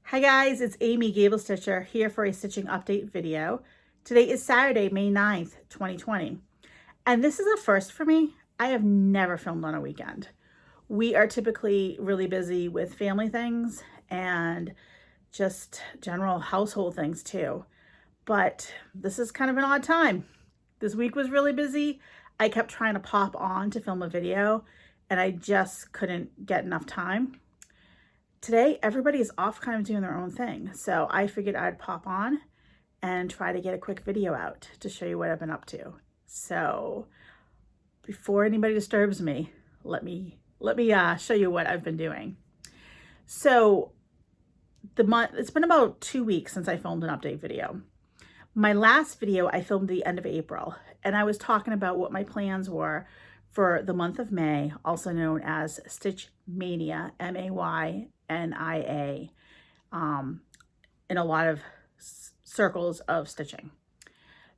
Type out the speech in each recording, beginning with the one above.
Hi guys, it's Amy Gable Stitcher here for a stitching update video. Today is Saturday, May 9th, 2020. And this is a first for me. I have never filmed on a weekend. We are typically really busy with family things and just general household things too. But this is kind of an odd time. This week was really busy. I kept trying to pop on to film a video and I just couldn't get enough time. Today, everybody is off kind of doing their own thing. So I figured I'd pop on and try to get a quick video out to show you what I've been up to. So before anybody disturbs me, let me show you what I've been doing. So it's been about 2 weeks since I filmed an update video. My last video I filmed the end of April, and I was talking about what my plans were for the month of May, also known as Stitch Mania, Maynia, in a lot of circles of stitching.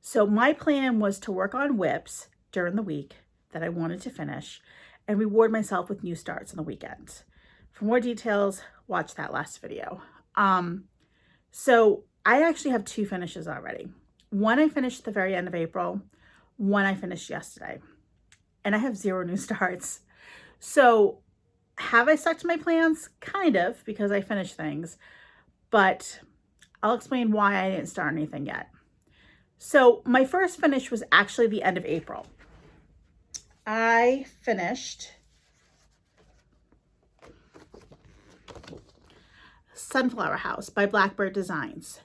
So my plan was to work on whips during the week that I wanted to finish and reward myself with new starts on the weekends. For more details, watch that last video. So I actually have 2 finishes already. One I finished at the very end of April, one I finished yesterday, and I have 0 new starts. So have I stuck to my plans? Kind of, because I finished things, but I'll explain why I didn't start anything yet. So my first finish was actually the end of April. I finished Sunflower House by Blackbird Designs.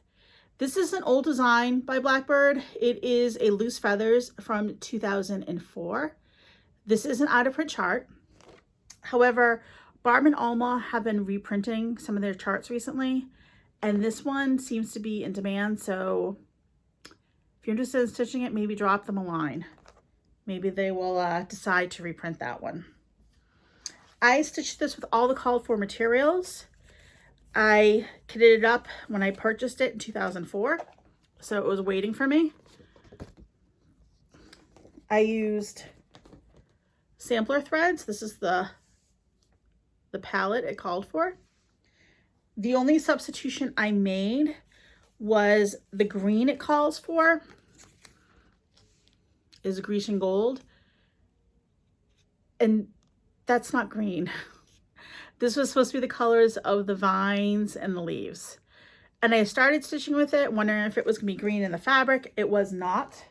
This is an old design by Blackbird. It is a loose feathers from 2004. This is an out of print chart. However, Barb and Alma have been reprinting some of their charts recently, and this one seems to be in demand. So if you're interested in stitching it, maybe drop them a line. Maybe they will decide to reprint that one. I stitched this with all the called for materials. I kitted it up when I purchased it in 2004, so it was waiting for me. I used sampler threads. This is the palette it called for. The only substitution I made was the green it calls for is Grecian gold, and that's not green. This was supposed to be the colors of the vines and the leaves. And I started stitching with it, wondering if it was gonna be green in the fabric. It was not.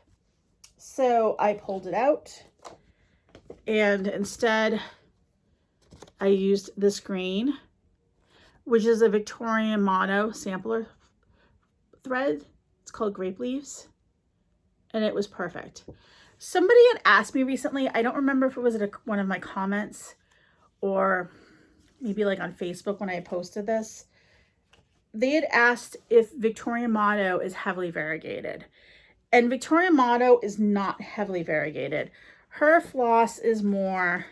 So I pulled it out, and instead I used this green, which is a Victorian Motto sampler thread. It's called Grape Leaves, and it was perfect. Somebody had asked me recently, I don't remember if it was at one of my comments or maybe like on Facebook when I posted this. They had asked if Victorian Motto is heavily variegated. And Victorian Motto is not heavily variegated. Her floss is more,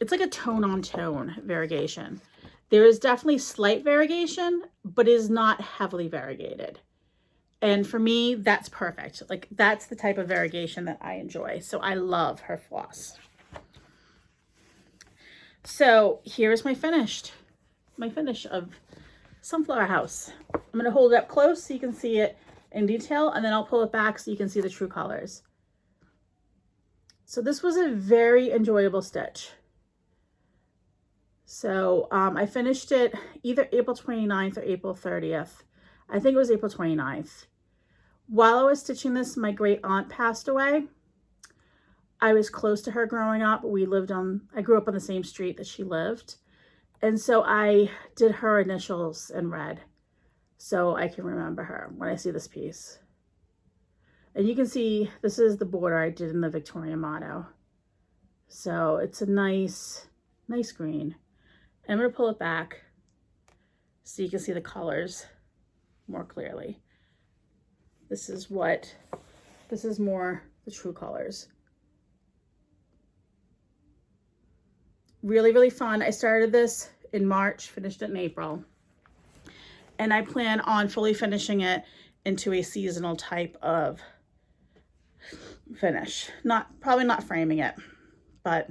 it's like a tone on tone variegation. There is definitely slight variegation, but it is not heavily variegated. And for me, that's perfect. Like, that's the type of variegation that I enjoy. So I love her floss. So here's my finish of Sunflower House. I'm going to hold it up close so you can see it in detail, and then I'll pull it back so you can see the true colors. So this was a very enjoyable stitch. So I finished it either April 29th or April 30th. I think it was April 29th. While I was stitching this, my great aunt passed away. I was close to her growing up. I grew up on the same street that she lived. And so I did her initials in red so I can remember her when I see this piece. And you can see this is the border I did in the Victorian Motto. So it's a nice green. And I'm going to pull it back so you can see the colors more clearly. This is more the true colors. Really, really fun. I started this in March, finished it in April. And I plan on fully finishing it into a seasonal type of finish. Probably not framing it, but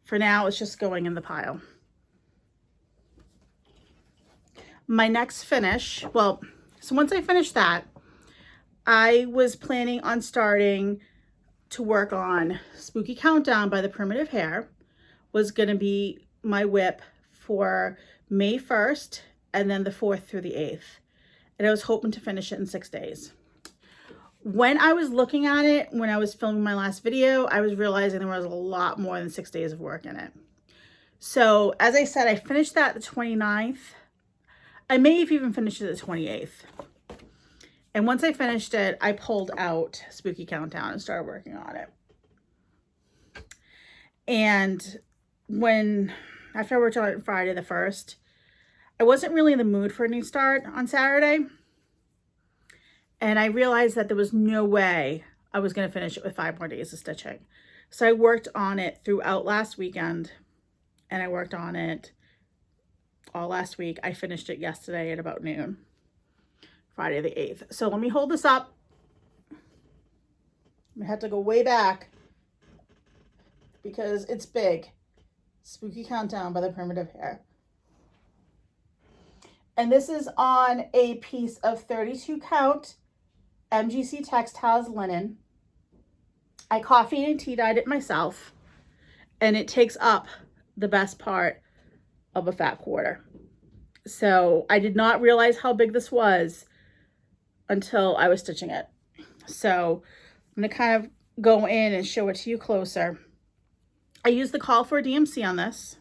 for now, it's just going in the pile. my next finish, well, so once I finish that, I was planning on starting to work on Spooky Countdown by the Primitive Hare. Was going to be my whip for May 1st and then the 4th through the 8th. And I was hoping to finish it in 6 days. When I was looking at it, when I was filming my last video, I was realizing there was a lot more than 6 days of work in it. So as I said, I finished that the 29th. I may have even finished it the 28th. And once I finished it, I pulled out Spooky Countdown and started working on it. And after I worked on it Friday the 1st, I wasn't really in the mood for a new start on Saturday. And I realized that there was no way I was going to finish it with 5 more days of stitching. So I worked on it throughout last weekend, and I worked on it all last week. I finished it yesterday at about noon, Friday the 8th. So let me hold this up. I have to go way back because it's big. Spooky Countdown by the Primitive Hare. And this is on a piece of 32 count MGC Textiles linen. I coffee and tea dyed it myself, and it takes up the best part of a fat quarter. So I did not realize how big this was until I was stitching it. So I'm going to kind of go in and show it to you closer. I used the call for DMC on this.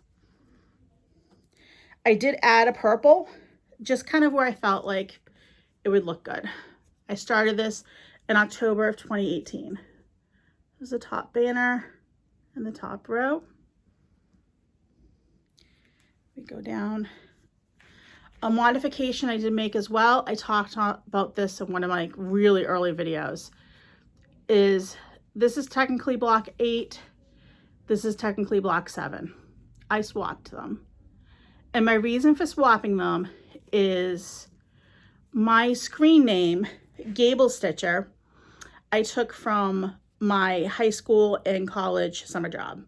I did add a purple, just kind of where I felt like it would look good. I started this in October of 2018. There's the top banner and the top row. We go down. A modification I did make as well, I talked about this in one of my really early videos, is this is technically block 8. This is technically block 7. I swapped them. And my reason for swapping them is my screen name, Gable Stitcher, I took from my high school and college summer job.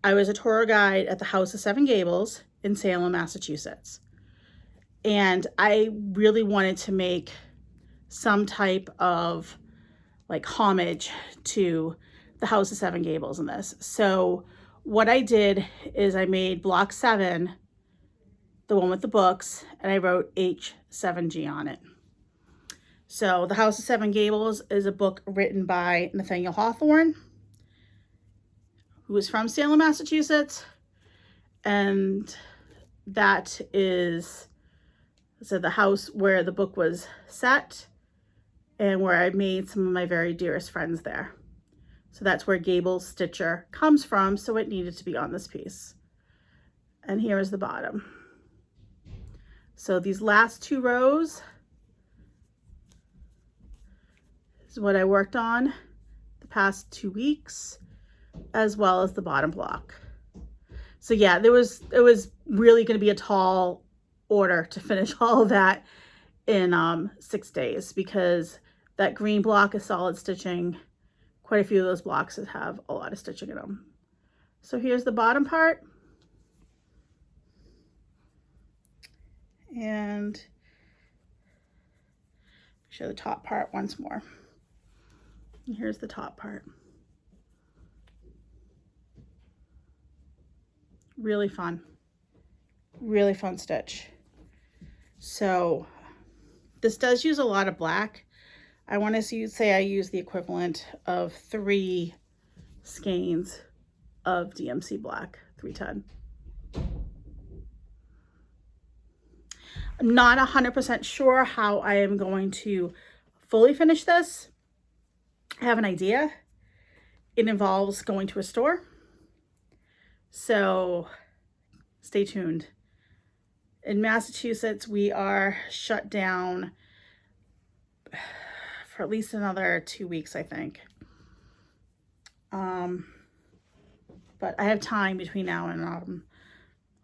I was a tour guide at the House of Seven Gables in Salem, Massachusetts. And I really wanted to make some type of like homage to the House of Seven Gables in this. So what I did is I made block 7, the one with the books, and I wrote H7G on it. So the House of Seven Gables is a book written by Nathaniel Hawthorne, who is from Salem, Massachusetts. And that is the house where the book was set and where I made some of my very dearest friends there. So that's where Gable Stitcher comes from, so it needed to be on this piece. And here is the bottom. So these last 2 rows is what I worked on the past 2 weeks, as well as the bottom block. So yeah, it was really going to be a tall order to finish all of that in 6 days, because that green block is solid stitching. Quite a few of those blocks have a lot of stitching in them. So here's the bottom part. And show the top part once more. And here's the top part. Really fun stitch. So this does use a lot of black. I want to say I use the equivalent of 3 skeins of DMC black, 310. I'm not 100% sure how I am going to fully finish this. I have an idea. It involves going to a store. So stay tuned. In Massachusetts, we are shut down for at least another 2 weeks, I think. But I have time between now and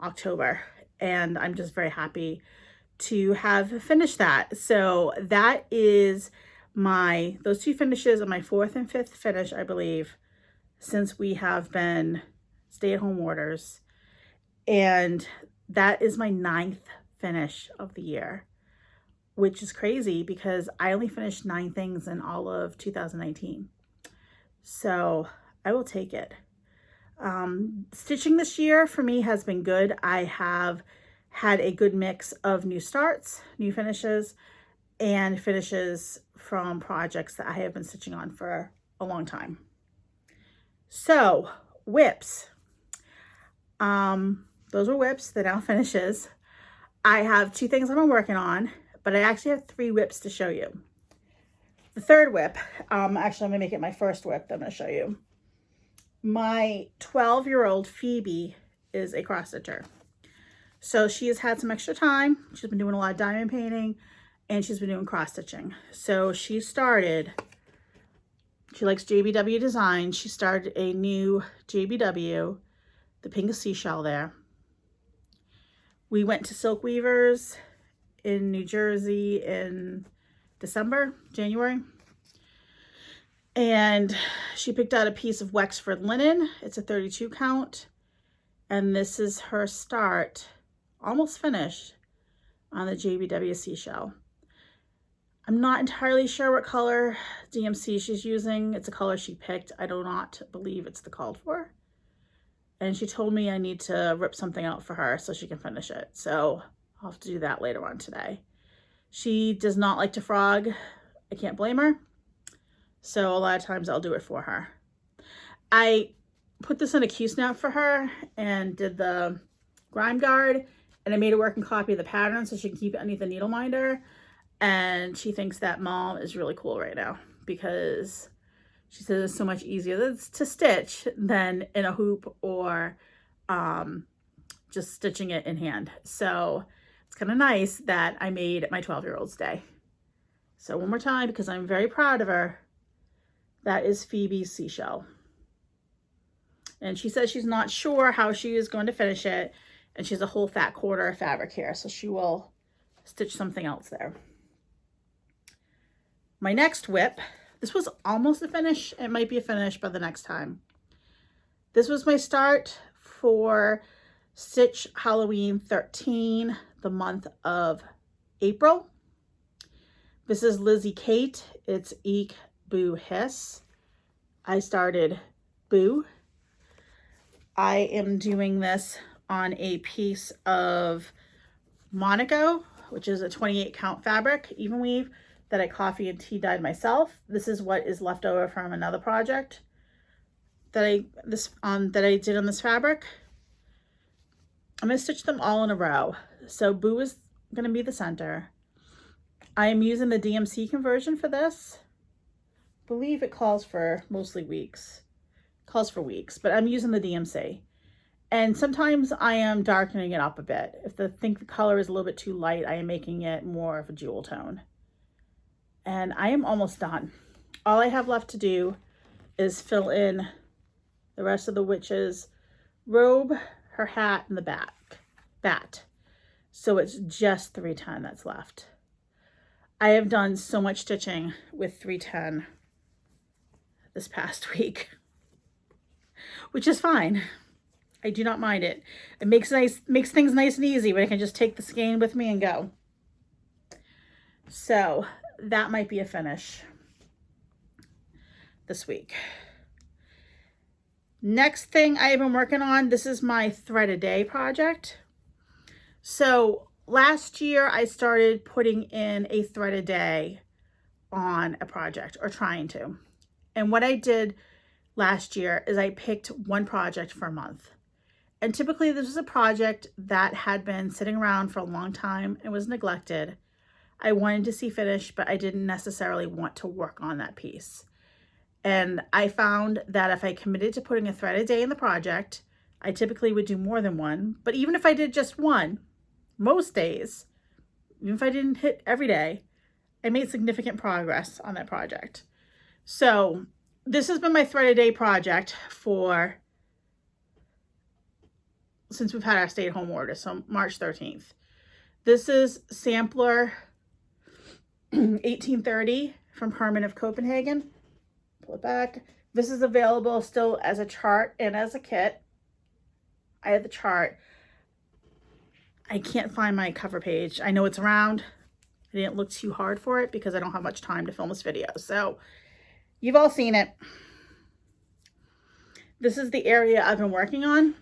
October, and I'm just very happy to have finished that. So that is those 2 finishes are my 4th and 5th finish, I believe, since we have been stay-at-home orders. And that is my 9th finish of the year, which is crazy because I only finished 9 things in all of 2019. So I will take it. Stitching this year for me has been good. I have had a good mix of new starts, new finishes, and finishes from projects that I have been stitching on for a long time. So whips. Those were whips, they're now finishes. I have 2 things I've been working on, but I actually have 3 whips to show you. The third whip, actually I'm gonna make it my first whip that I'm gonna show you. My 12-year-old Phoebe is a cross stitcher. So she has had some extra time. She's been doing a lot of diamond painting and she's been doing cross stitching. So she likes JBW design. She started a new JBW, the pink seashell there. We went to Silk Weavers in New Jersey in January. And she picked out a piece of Wexford linen. It's a 32 count. And this is her start, almost finished, on the JBW seashell. I'm not entirely sure what color DMC she's using. It's a color she picked. I do not believe it's the called for. And she told me I need to rip something out for her so she can finish it. So I'll have to do that later on today. She does not like to frog. I can't blame her. So a lot of times I'll do it for her. I put this in a Q-snap for her and did the grime guard, and I made a working copy of the pattern so she can keep it underneath the needle minder. And she thinks that mom is really cool right now because she says it's so much easier to stitch than in a hoop or just stitching it in hand. So it's kind of nice that I made my 12-year-old's day. So one more time, because I'm very proud of her, that is Phoebe's seashell. And she says she's not sure how she is going to finish it. And she has a whole fat quarter of fabric here. So she will stitch something else there. My next whip, this was almost a finish. It might be a finish by the next time. This was my start for Stitch Halloween 13, the month of April. This is Lizzie Kate. It's Eek Boo Hiss. I started Boo. I am doing this on a piece of Monaco, which is a 28 count fabric, even weave, that I coffee and tea dyed myself. This is what is left over from another project that I did on this fabric. I'm going to stitch them all in a row. So Boo is going to be the center. I am using the DMC conversion for this. I believe it calls for mostly weeks. It calls for weeks, but I'm using the DMC. And sometimes I am darkening it up a bit. If I think the color is a little bit too light, I am making it more of a jewel tone. And I am almost done. All I have left to do is fill in the rest of the witch's robe, her hat, and the bat. So it's just 310 that's left. I have done so much stitching with 310 this past week, which is fine. I do not mind it. It makes things nice and easy when I can just take the skein with me and go. So that might be a finish this week. Next thing I have been working on, this is my thread a day project. So last year I started putting in a thread a day on a project, or trying to. And what I did last year is I picked one project for a month. And typically this was a project that had been sitting around for a long time and was neglected. I wanted to see finished, but I didn't necessarily want to work on that piece. And I found that if I committed to putting a thread a day in the project, I typically would do more than one. But even if I did just one, most days, even if I didn't hit every day, I made significant progress on that project. So this has been my thread a day project since we've had our stay-at-home order, so March 13th. This is sampler 1830 from Herman of Copenhagen. Pull it back. This is available still as a chart and as a kit. I have the chart. I can't find my cover page. I know it's around. I didn't look too hard for it because I don't have much time to film this video. So you've all seen it. This is the area I've been working on.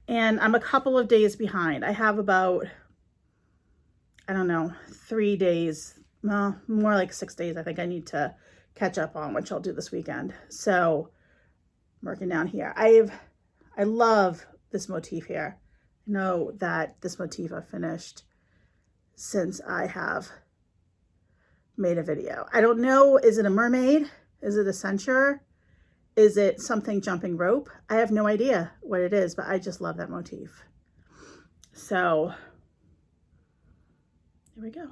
And I'm a couple of days behind. I have about, I don't know, 3 days, well, more like 6 days I think I need to catch up on, which I'll do this weekend. So I'm working down here. I love this motif here. I know that this motif I've finished since I have made a video. I don't know, is it a mermaid? Is it a centaur? Is it something jumping rope? I have no idea what it is, but I just love that motif. So there we go.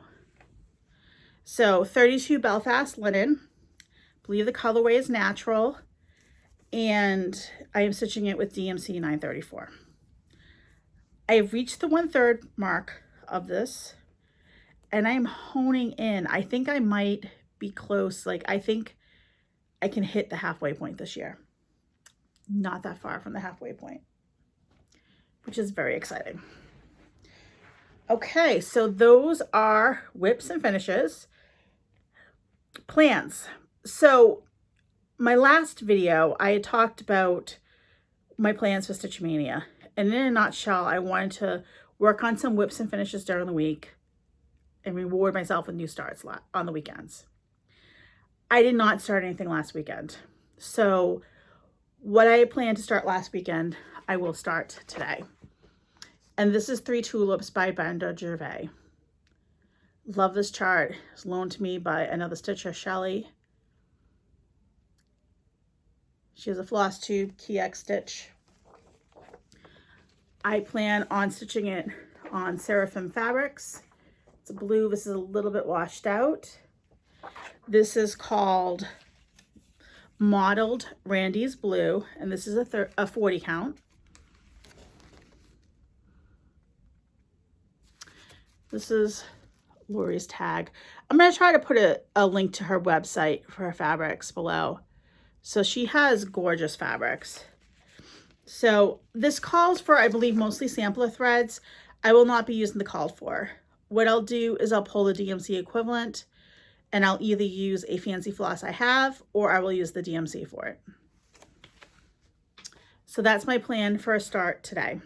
So 32 Belfast linen. I believe the colorway is natural. And I am stitching it with DMC 934. I have reached the 1/3 mark of this and I'm honing in. I think I might be close. Like, I think I can hit the halfway point this year. Not that far from the halfway point, which is very exciting. Okay, so those are whips and finishes. Plans. So my last video, I had talked about my plans for Stitch Mania. And in a nutshell, I wanted to work on some whips and finishes during the week and reward myself with new starts on the weekends. I did not start anything last weekend. So what I planned to start last weekend, I will start today. And this is 3 Tulips by Brenda Gervais. Love this chart. It's loaned to me by another stitcher, Shelly. She has a floss tube, key stitch. I plan on stitching it on Seraphim fabrics. It's a blue. This is a little bit washed out. This is called Modeled Randy's Blue, and this is a 40 count. This is Lori's tag. I'm going to try to put a link to her website for her fabrics below. So she has gorgeous fabrics. So this calls for, I believe, mostly sampler threads. I will not be using the called for. What I'll do is I'll pull the DMC equivalent and I'll either use a fancy floss I have or I will use the DMC for it. So that's my plan for a start today.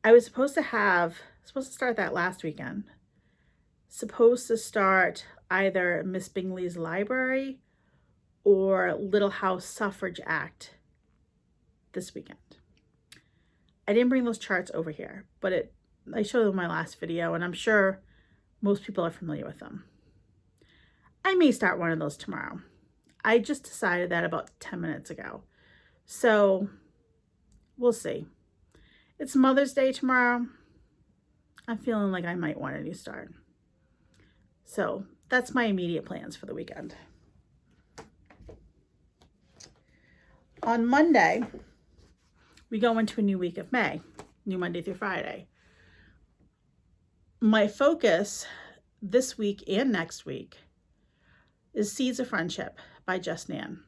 I was supposed to start that last weekend. Supposed to start either Miss Bingley's Library or Little House Suffrage Act this weekend. I didn't bring those charts over here, but I showed them in my last video and I'm sure most people are familiar with them. I may start one of those tomorrow. I just decided that about 10 minutes ago. So we'll see. It's Mother's Day tomorrow. I'm feeling like I might want a new start. So that's my immediate plans for the weekend. On Monday, we go into a new week of May, new Monday through Friday. My focus this week and next week is Seeds of Friendship by Just Nan.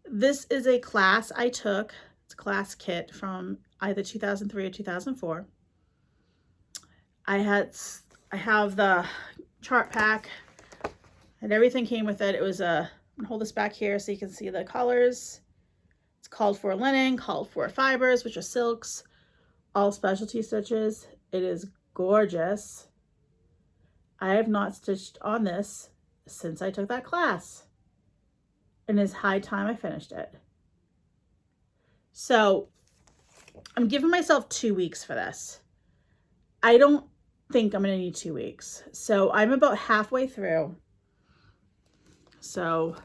This is a class I took. It's a class kit from either 2003 or 2004. I have the chart pack and everything came with it. It was I'll hold this back here so you can see the colors. It's called for linen, called for fibers, which are silks, all specialty stitches. It is gorgeous. I have not stitched on this since I took that class. And it's high time I finished it. So I'm giving myself 2 weeks for this. I don't think I'm going to need 2 weeks. So I'm about halfway through. So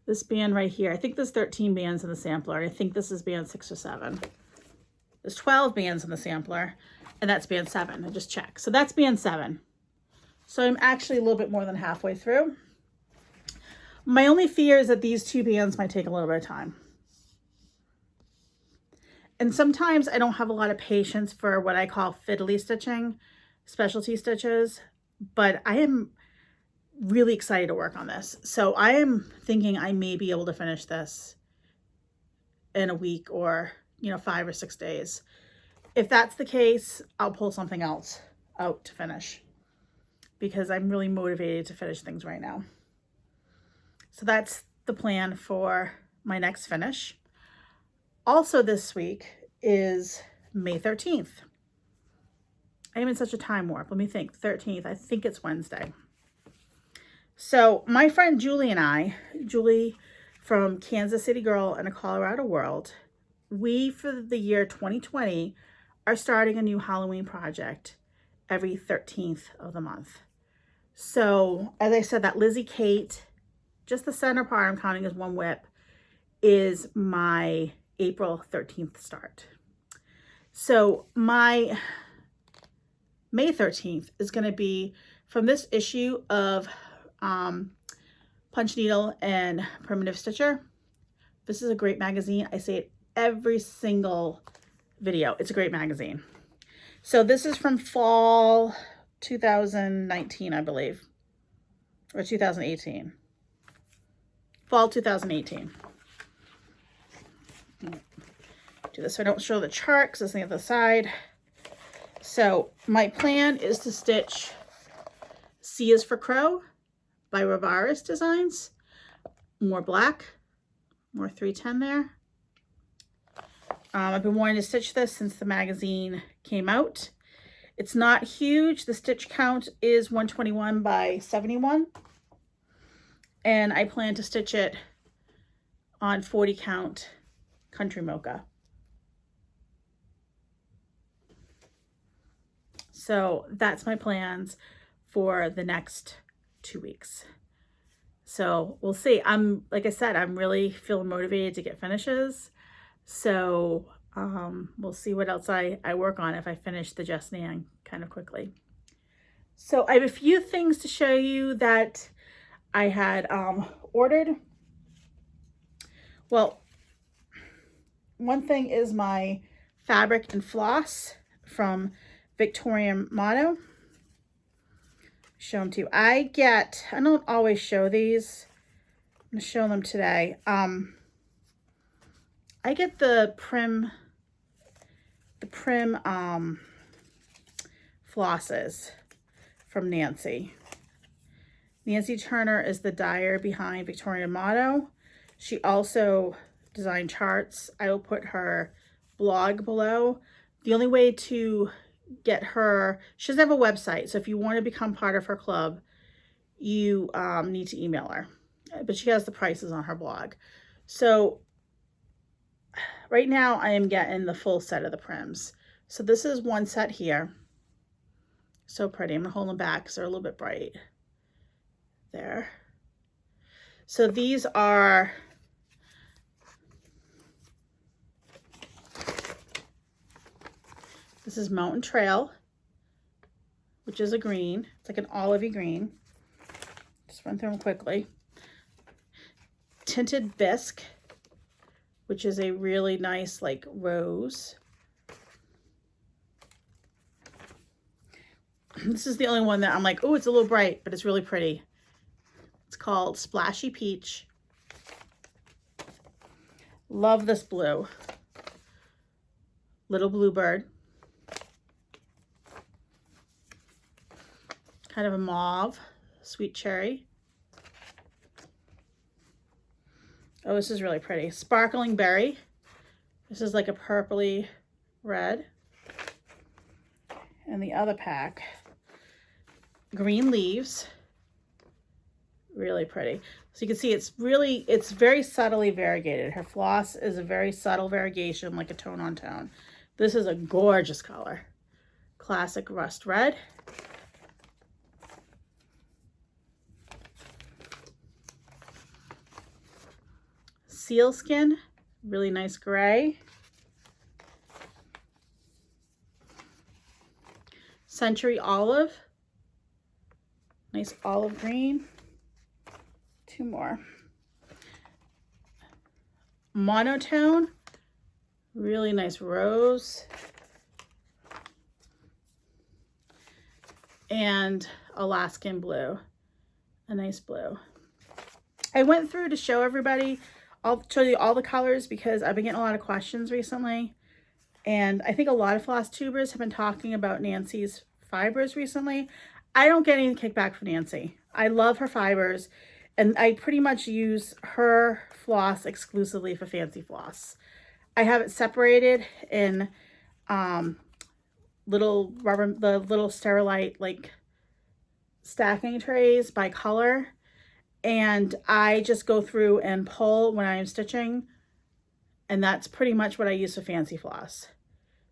this band right here, I think there's 13 bands in the sampler. And I think this is band 6 or 7. There's 12 bands in the sampler, and that's band 7. I just checked. So that's band 7. So I'm actually a little bit more than halfway through. My only fear is that these 2 bands might take a little bit of time. And sometimes I don't have a lot of patience for what I call fiddly stitching, specialty stitches, but I am really excited to work on this. So I am thinking I may be able to finish this in a week or, you know, 5 or 6 days. If that's the case, I'll pull something else out to finish because I'm really motivated to finish things right now. So that's the plan for my next finish. Also this week is May 13th. I'm in such a time warp. Let me think. 13th. I think it's Wednesday. So my friend Julie and I, Julie from Kansas City Girl and a Colorado World, we, for the year 2020, are starting a new Halloween project every 13th of the month. So as I said, that Lizzie Kate, just the center part I'm counting as one whip, is my April 13th start. So my May 13th is going to be from this issue of Punch Needle and Primitive Stitcher. This is a great magazine. I say it every single video. It's a great magazine. So this is from fall 2019, I believe, or 2018. Fall 2018. Do this so I don't show the chart because it's on the other side. So my plan is to stitch C is for Crow by Ravaris Designs. More black, more 310 there. I've been wanting to stitch this since the magazine came out. It's not huge. The stitch count is 121 by 71. And I plan to stitch it on 40 count Country Mocha. So that's my plans for the next 2 weeks. So we'll see. Like I said, I'm really feeling motivated to get finishes. So we'll see what else I work on if I finish the Just Nan kind of quickly. So I have a few things to show you that I had ordered. Well, one thing is my fabric and floss from Victorian Motto. Show them to you. I don't always show these. I'm going to show them today. I get the Prim flosses from Nancy. Nancy Turner is the dyer behind Victorian Motto. She also designed charts. I will put her blog below. The only way to get her, she doesn't have a website, so if you want to become part of her club, you need to email her. But she has the prices on her blog. So right now I am getting the full set of the Prims. So this is one set here. So pretty. I'm going to hold them back because they're a little bit bright. There. So these are this is Mountain Trail, which is a green. It's like an olivey green. Just run through them quickly. Tinted Bisque, which is a really nice like rose. This is the only one that I'm like, oh, it's a little bright, but it's really pretty. It's called Splashy Peach. Love this blue. Little Bluebird. Kind of a mauve. Sweet Cherry. Oh, this is really pretty. Sparkling Berry. This is like a purpley red. And the other pack, Green Leaves. Really pretty. So you can see it's very subtly variegated. Her floss is a very subtle variegation, like a tone on tone. This is a gorgeous color. Classic Rust Red. Sealskin, really nice gray. Century Olive, nice olive green. Two more. Monotone, really nice rose. And Alaskan Blue, a nice blue. I went through to show everybody I'll show you all the colors because I've been getting a lot of questions recently. And I think a lot of floss tubers have been talking about Nancy's fibers recently. I don't get any kickback from Nancy. I love her fibers, and I pretty much use her floss exclusively for fancy floss. I have it separated in little rubber, the little Sterilite like stacking trays by color, and I just go through and pull when I'm stitching, and that's pretty much what I use for fancy floss.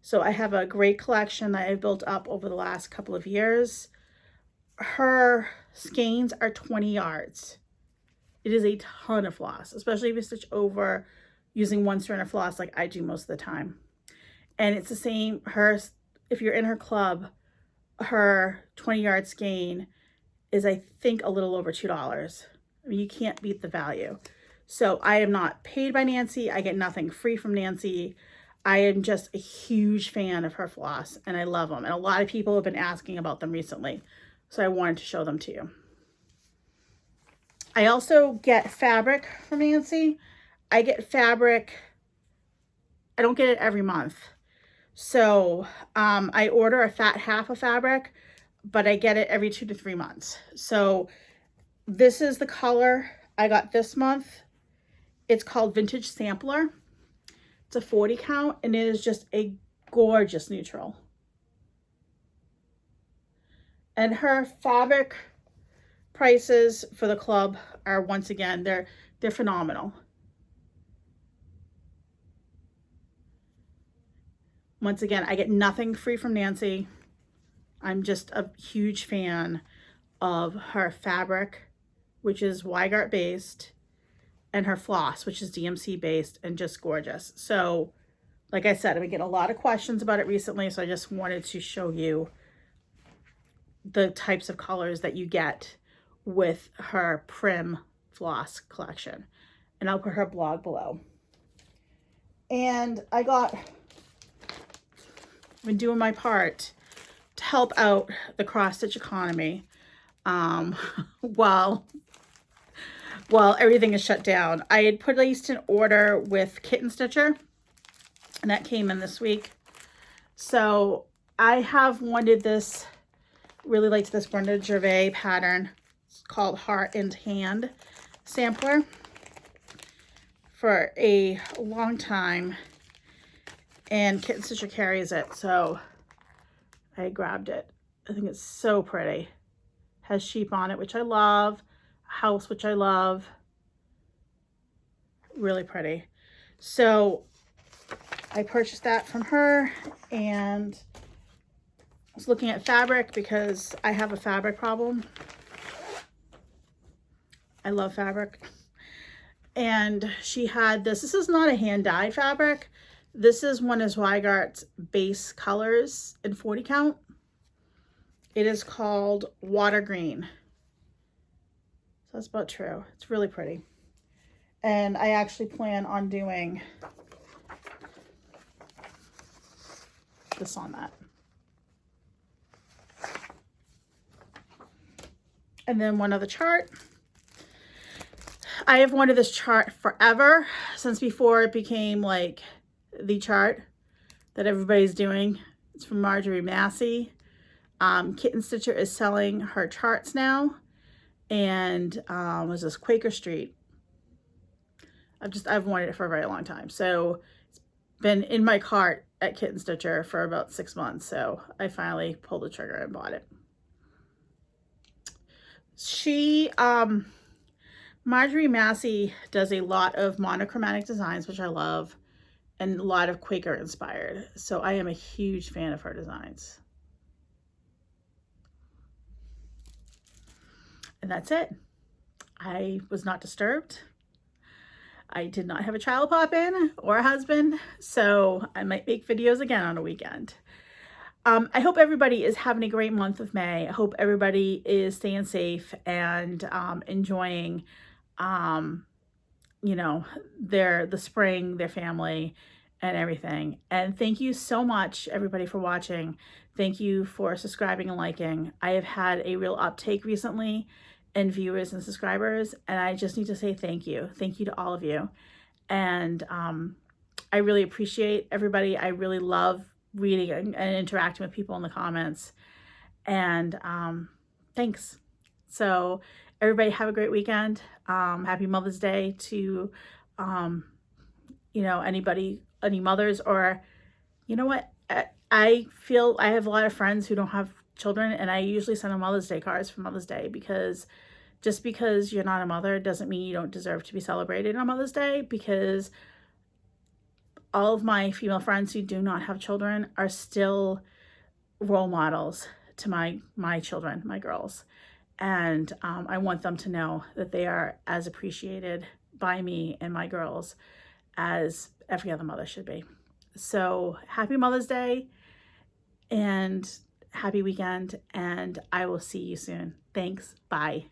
So I have a great collection that I've built up over the last couple of years. Her skeins are 20 yards. It is a ton of floss, especially if you stitch over using one strand of floss like I do most of the time. And it's the same, if you're in her club, her 20-yard skein is, I think, a little over $2. I mean, you can't beat the value. So I am not paid by Nancy. I get nothing free from Nancy. I am just a huge fan of her floss, and I love them. And a lot of people have been asking about them recently, so I wanted to show them to you. I also get fabric from Nancy. I get fabric, I don't get it every month. So I order a fat half of fabric, but I get it every 2 to 3 months. So this is the color I got this month. It's called Vintage Sampler. It's a 40 count, and it is just a gorgeous neutral. And her fabric prices for the club are, once again, they're phenomenal. Once again, I get nothing free from Nancy. I'm just a huge fan of her fabric, which is Weigart based, and her floss, which is DMC based, and just gorgeous. So like I said, I've been getting a lot of questions about it recently, so I just wanted to show you the types of colors that you get with her Prim floss collection. And I'll put her blog below. And I've been doing my part to help out the cross-stitch economy while everything is shut down. I had placed an order with Kitten Stitcher, and that came in this week. So I have wanted this, really liked this Brenda Gervais pattern. It's called Heart and Hand sampler for a long time, and Kitten Stitcher carries it, so I grabbed it. I think it's so pretty. Has sheep on it, which I love. House, which I love. Really pretty. So I purchased that from her, and I was looking at fabric because I have a fabric problem. I love fabric. And she had this. This is not a hand-dyed fabric. This is one of Weigart's base colors in 40 count. It is called Water Green. So that's about true. It's really pretty. And I actually plan on doing this on that. And then one other chart. I have wanted this chart forever, since before it became like the chart that everybody's doing. It's from Marjorie Massey. Kitten Stitcher is selling her charts now. And was this Quaker Street? I've wanted it for a very long time. So it's been in my cart at Kitten Stitcher for about 6 months. So I finally pulled the trigger and bought it. Marjorie Massey does a lot of monochromatic designs, which I love, and a lot of Quaker inspired. So I am a huge fan of her designs. And that's it. I was not disturbed. I did not have a child pop in or a husband, so I might make videos again on a weekend. I hope everybody is having a great month of May. I hope everybody is staying safe and enjoying, you know, the spring, their family, and everything. And thank you so much, everybody, for watching. Thank you for subscribing and liking. I have had a real uptake recently in viewers and subscribers, and I just need to say thank you. Thank you to all of you. And I really appreciate everybody. I really love reading and interacting with people in the comments. And thanks. So everybody have a great weekend. Happy Mother's Day to, you know, anybody, any mothers, or you know what? I feel I have a lot of friends who don't have children, and I usually send them Mother's Day cards for Mother's Day, because just because you're not a mother doesn't mean you don't deserve to be celebrated on Mother's Day, because all of my female friends who do not have children are still role models to my children, my girls. And I want them to know that they are as appreciated by me and my girls as every other mother should be. So happy Mother's Day and happy weekend, and I will see you soon. Thanks. Bye.